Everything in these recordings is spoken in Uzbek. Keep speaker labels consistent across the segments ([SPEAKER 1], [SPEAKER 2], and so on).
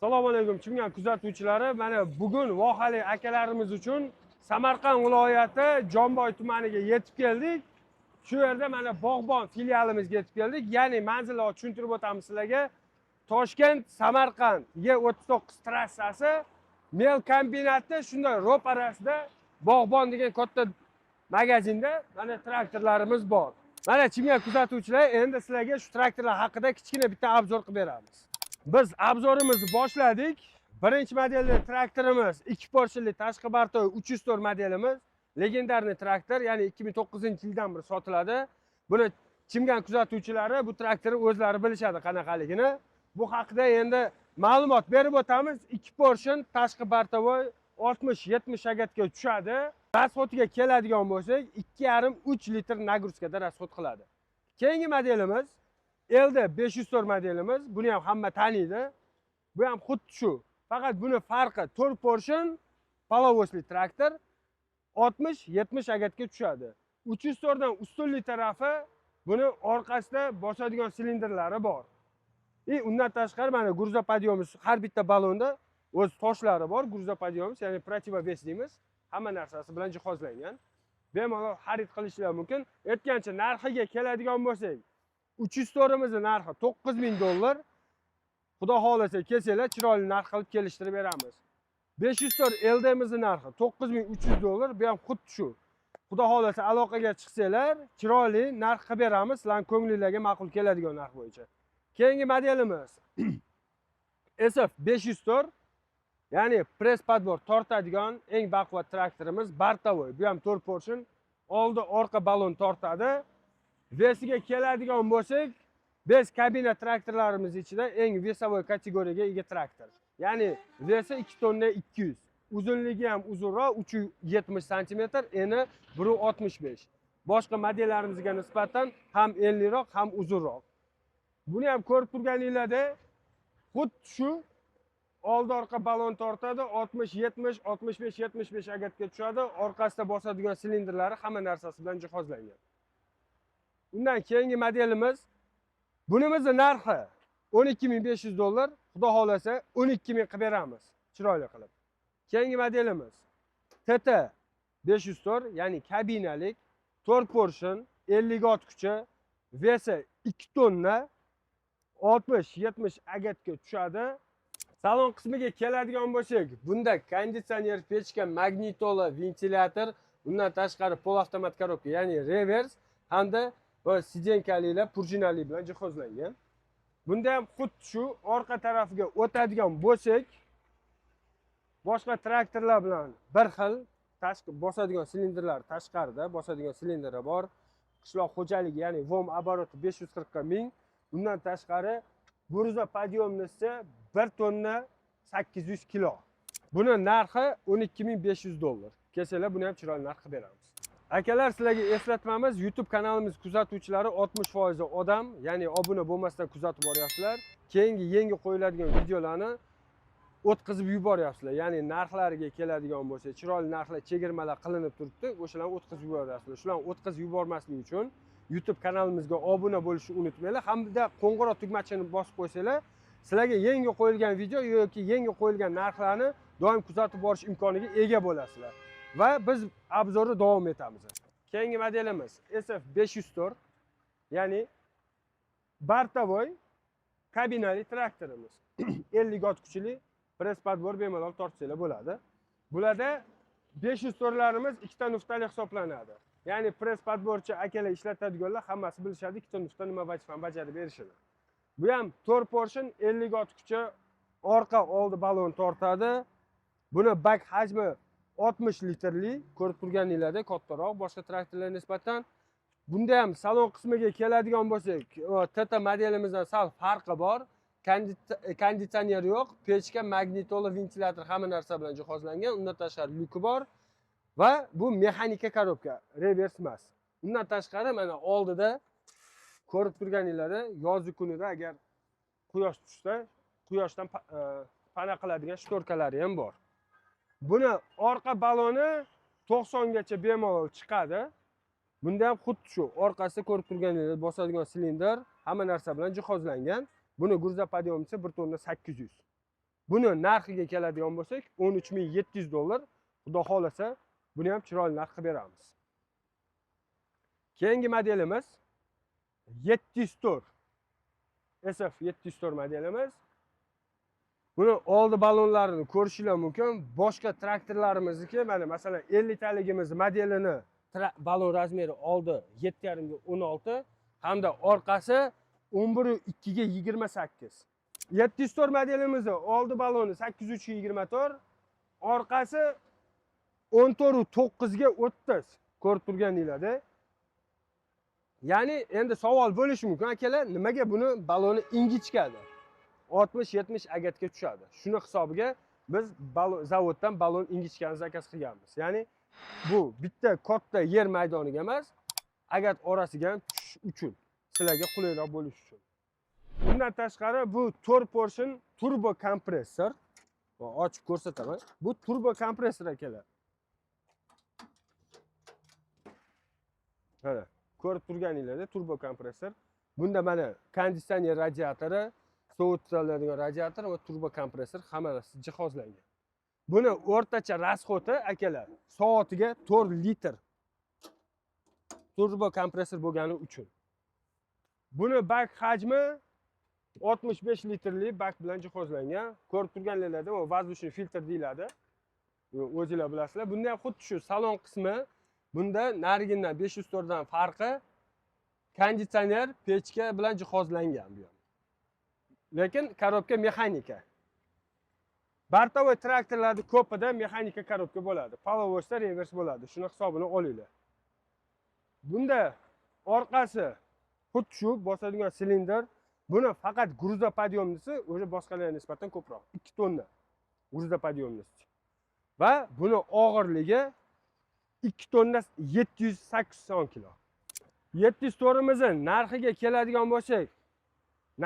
[SPEAKER 1] Assalomu alaykum Chimgan kuzatuvchilari. Mana bugun vohali akalarimiz uchun Samarqand viloyati Jomboy tumaniga yetib keldik. Shu yerda mana bog'bon filialimizga yetib keldik. Ya'ni manzilni tushuntirib o'tamiz sizlarga. Toshkent Samarqand E39 trassasi mel kombinati shunday ro'parasida bog'bon degan katta magazinda mana traktorlarimiz bor. Mana Chimgan kuzatuvchilar, endi sizlarga shu traktorlar haqida kichkina bitta obzor qilib beramiz. Biz obzorimizni boshladik. Birinchi modelli traktorimiz 2 porshili tashqi bartoy 304 modelimiz. Legendarniy traktor, ya'ni 2009-yildan beri sotiladi. Buni Chimgan kuzatuvchilari bu traktorni o'zlari bilishadi qanaqaligini. Bu haqida endi ma'lumot berib o'tamiz. 2 porshin tashqi bartoy 60-70 shagatga tushadi. Rasxotiga keladigan bo'lsak, 2,5-3 litr nagruzkada rasxot qiladi. Keyingi modelimiz LD 504 modelimiz. Buni ham hamma taniydi. Bu ham xuddi shu. Faqat buni farqi 4 porshin polovosli traktor 60-70 shagatga tushadi. 304 dan ustunlik tarafi buni orqasida bosadigan silindrlari bor. Undan tashqari mana gruzopodyomimiz har bitta balonda o'z toshlari bor. Gruzopodyomimiz, ya'ni protivovес deymiz. Hamma narsasi bilan jihozlangan. Bemalol xarid qilishlar mumkin. Aytgancha narxiga keladigan bo'lsak, 304 narxi $9,000. Xudo xolasa kelsanglar chiroyli narx qilib kelishtirib beramiz. 504 LD'mizni narxi $9,300. Bu ham xuddi shu. Xudo xolasa aloqaga chiqsanglar, chiroyli narx qilib beramiz. Sizlarning ko'nglingizga ma'qul keladigan narx bo'yicha. Keyingi modelimiz SF 504, ya'ni press podbor tortadigan eng baquvvat traktorimiz Bartavoy. Bu ham 4 porshin, oldi orqa balon tortadi. Vesiga keladigan bo'lsak, biz kabina traktorlarimiz ichida eng vesavoy kategoriyaga ega traktor. Ya'ni vesi 2 tonna 200. Uzunligi ham uzunroq, 370 cm, eni 165. Boshqa modellarimizga nisbatan ham enliroq, ham uzunroq. Buni ham ko'rib turganingizda xuddi shu oldi orqa balon tortadi, 60-70, 65-75 agatga tushadi. Orqasida bosadigan silindrlari hamma narsasi bilan jihozlangan. Undan keyingi modelimiz, bunimizning narxi $12,500. Xudo xolasa 12,000 qilib beramiz, chiroyli qilib. Keyingi modelimiz TT 504, ya'ni kabinalik 4 porshin 50 ot kuchi, vesi 2 tonna 60-70 agatga tushadi. Salon qismiga keladigan bo'lsak, bunda konditsioner, pechka, magnitola, ventilyator, undan tashqari polavtomat korobka, ya'ni revers hamda sidenkaliklar prujinali bilan jihozlangan. Bunda ham xuddi shu orqa tarafiga o'tadigan bo'lsak, boshqa traktorlar bilan bir xil tashqi bosadigan silindrlar, tashqarida bosadigan silindri bor. Qishloq xo'jaligi, ya'ni vom oboroti 540 ga 1000. Undan tashqari gruzopodyomnisi 1 tonna 800 kilo. Buni narxi $12,500. Kelsanglar buni ham chiroyli narx qilib beramiz. Akalar, sizlarga eslatmamiz, YouTube kanalimiz kuzatuvchilari 60% odam, ya'ni obuna bo'lmasdan kuzatib boryapsizlar. Keyingi yangi qo'yiladigan videolarni o'tkazib yuboryapsizlar. Ya'ni narxlariga keladigan bo'lsa, chiroyli narxlar, chegirmalar qilinib turibdi, o'shalarni o'tkazib yuboryapsizlar. Shularni o'tkazib yubormaslik uchun YouTube kanalimizga obuna bo'lishni unutmanglar. Hamda qo'ng'iroq tugmachini bosib qo'ysanglar, sizlarga yangi qo'yilgan video yoki yangi qo'yilgan narxlarni doim kuzatib borish imkoniga ega bo'lasizlar. Va biz obzorni davom etamiz. Keyingi modelimiz SF 504, ya'ni Bartavoy kabinali traktorimiz. 50 ot kuchli press podbor bemalol tortsanglar bo'ladi. Bularda 504larimiz ikkita nuqtali hisoblanadi. Ya'ni press podborchi akalar ishlatadiganlar hammasi bilishadi, ikkita nuqta nima vazifani bajarib berishini. Bu ham 4 porshin 50 ot kuchi, orqa oldi balon tortadi. Buni bak hajmi 60 litrli, ko'rib turganingizda kattaroq boshqa traktorlarga nisbatan. Bunda ham salon qismiga keladigan bo'lsak, TT modelimizdan sal farqi bor. Konditsioner yo'q, pechka, magnitola, ventilyator hamma narsa bilan jihozlangan. Undan tashqari lyuki bor va bu mexanika korobka, revers emas. Undan tashqari mana oldida ko'rib turganingizda yozgi kunida agar quyosh tushsa, quyoshdan pana qiladigan shtorkalari ham bor. Buni orqa baloni 90 gacha bemalol chiqadi. Bunda ham xuddi shu orqasida ko'rib turganingizda bosadigan silindr, hamma narsa bilan jihozlangan. Buni gruzopodyomisi 1 tonna 800. Buni narxiga keladigan bo'lsak, 13.700 dollar. Xudo xolasa, buni ham chiroyli narx qilib beramiz. Keyingi modelimiz 704. SF 704 modelimiz. Buni oldi balonlarini ko'rishingiz mumkin. Boshqa traktorlarimizniki, mana masalan 50 taligimiz modelini balon razmeri oldi 7,5 ga 16 hamda orqasi 11,2 ga 28. 704 modelimizni oldi baloni 8,3 ga 24, orqasi 14,9 ga 30. Ko'rib turganingizda. Ya'ni endi savol bo'lishi mumkin, akalar, nimaga buni baloni ingichkadi? 60-70 agatga tushadi. Shuni hisobiga biz zavoddan balon ingichkani zakaz qilganmiz. Ya'ni bu bitta katta yer maydoniga emas, agat orasiga ham tushish uchun, sizlarga qulayroq bo'lishi uchun. Bundan tashqari bu 4 portion turbo kompressor. Ochib ko'rsataman. Bu turbo kompressor akalar. Mana ko'rib turganingizda turbo kompressor. Bunda mana konditsioner radiatori, sovutiladigan radiator va turbo kompressor hammasi jihozlangan. Buni o'rtacha rasxoti akalar soatiga 4 litr. Turbo kompressor bo'lgani uchun. Buni bak hajmi 65 litrlik bak bilan jihozlangan. Ko'rib turganingizda bu воздушный filtr deyiladi. O'zingizlar bilasizlar. Bunda ham xuddi shu salon qismi. Bunda narigindan 504 dan farqi konditsioner, pechka bilan jihozlangan bu ham. Lekin korobka mexanika. Bartovoy traktorlarda ko'pida mexanika korobka bo'ladi. Polovosda revers bo'ladi. Shuni hisobini olinglar. Bunda orqasi xuddi shu bosadigan silindr. Buni faqat gruzopodъемnisi o'sha boshqalarga nisbatan ko'proq 2 tonna gruzopodъемnisi. Va buni og'irligi 2 tonna 780 kilo. 704 imizni narxiga keladigan bo'lsak,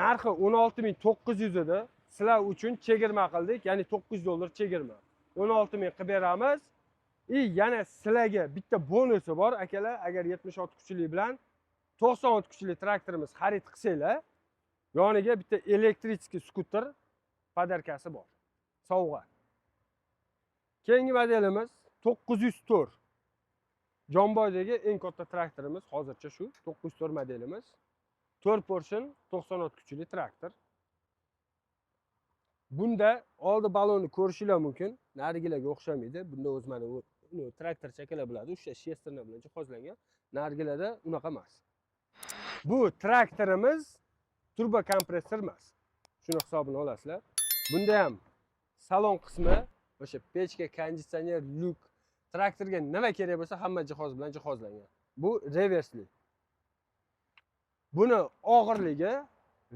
[SPEAKER 1] narxi 16.900 edi. Sizlar uchun chegirma qildik, ya'ni 900 dollar chegirma. 16.000 qilib beramiz. Yana sizlarga bitta bonusi bor, akalar, agar 76 kuchli bilan 96 kuchli traktorimiz xarid qilsanglar, yoniga bitta elektrический skuter podarkasi bor. Sovg'a. Keyingi modelimiz 904. Jomboydagi eng katta traktorimiz hozircha shu 904 modelimiz. 4 portion 96 kuchli traktor. Bunda oldi balonni ko'rishingiz mumkin. Narigilarga o'xshamaydi. Bunda o'z mana traktor chakalar bo'ladi. O'sha shesterna bilan jihozlangan. Narigilarda unaqa emas. Bu traktorimiz turbo kompressor emas. Shuni hisobini olasizlar. Bunda ham salon qismi, o'sha pechka, konditsioner, lyuk, traktorga nima kerak bo'lsa hamma jihoz bilan jihozlangan. Bu reversli. Buni og'irligi,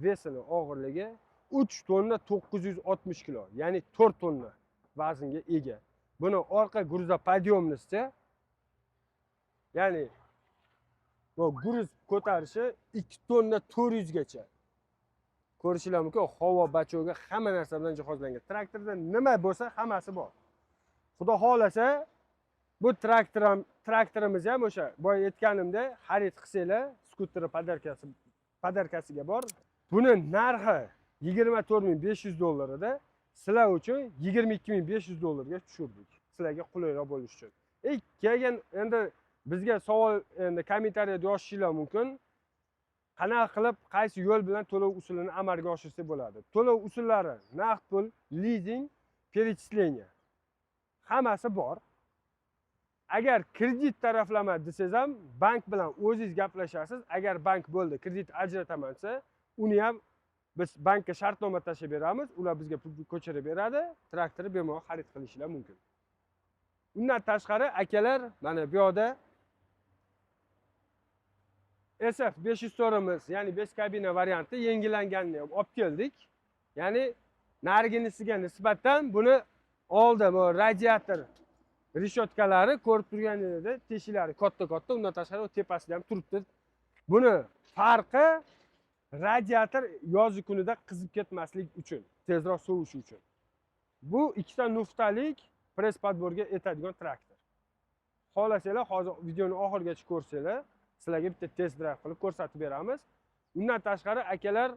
[SPEAKER 1] vesini og'irligi 3 tonna 960 kilo, ya'ni 4 tonna vaznga ega. Buni orqa gruzopodъемnisi, ya'ni bu gruz ko'tarishi 2 tonna 400 gacha. Ko'rishingiz mumkin, havo bachoga hamma narsa bilan jihozlangan. Traktorda nima bo'lsa hammasi bor. Xudo xolasa, bu traktorimiz ham o'sha boya aytganimda xarid qilsanglar, skuter podarkasiga bor. Buni narxi 24.500 dollar edi. Sizlar uchun 22.500 dollarga tushirdik. Sizlarga qulayroq bo'lishi uchun. Keyin endi bizga savol endi kommentariyada yozishingiz mumkin. Qanaqa qilib, qaysi yo'l bilan to'lov usulini amalga oshirsa bo'ladi? To'lov usullari naqd pul, lizing, перечисление. Hammasi bor. Agar kredit taraflama desangiz ham bank bilan o'zingiz gaplashasiz. Agar bank bo'ldi, kredit ajrataman desa, uni ham biz bankka shartnoma tashlab beramiz. Ular bizga pul ko'chirib beradi. Traktorni bemalol xarid qilishingiz mumkin. Undan tashqari akalar, mana bu yerda SF 504imiz, ya'ni 5 kabina varianti yengillanganini olib keldik. Ya'ni narginisiga nisbatan buni oldi, bu radiator reshotkalari ko'rib turganingizda teshiklari katta-katta, undan tashqari tepasida ham turibdi. Buni farqi radiator yoz kunida qizib ketmaslik uchun, tezroq sovishi uchun. Bu ikkita nuqtalik press podborga etadigan traktor. Xohlasanglar, hozir videoni oxirigacha ko'rsanglar, sizlarga bitta test drive qilib ko'rsatib beramiz. Undan tashqari akalar,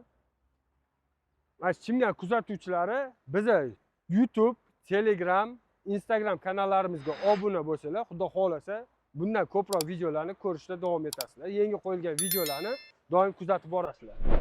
[SPEAKER 1] mana Chimgan kuzatuvchilari bizni YouTube, Telegram, Instagram kanallarimizga obuna bo'lsanglar, xudo xolasa bundan ko'proq videolarni ko'rishda davom etasizlar. Yangi qo'yilgan videolarni doim kuzatib borasizlar.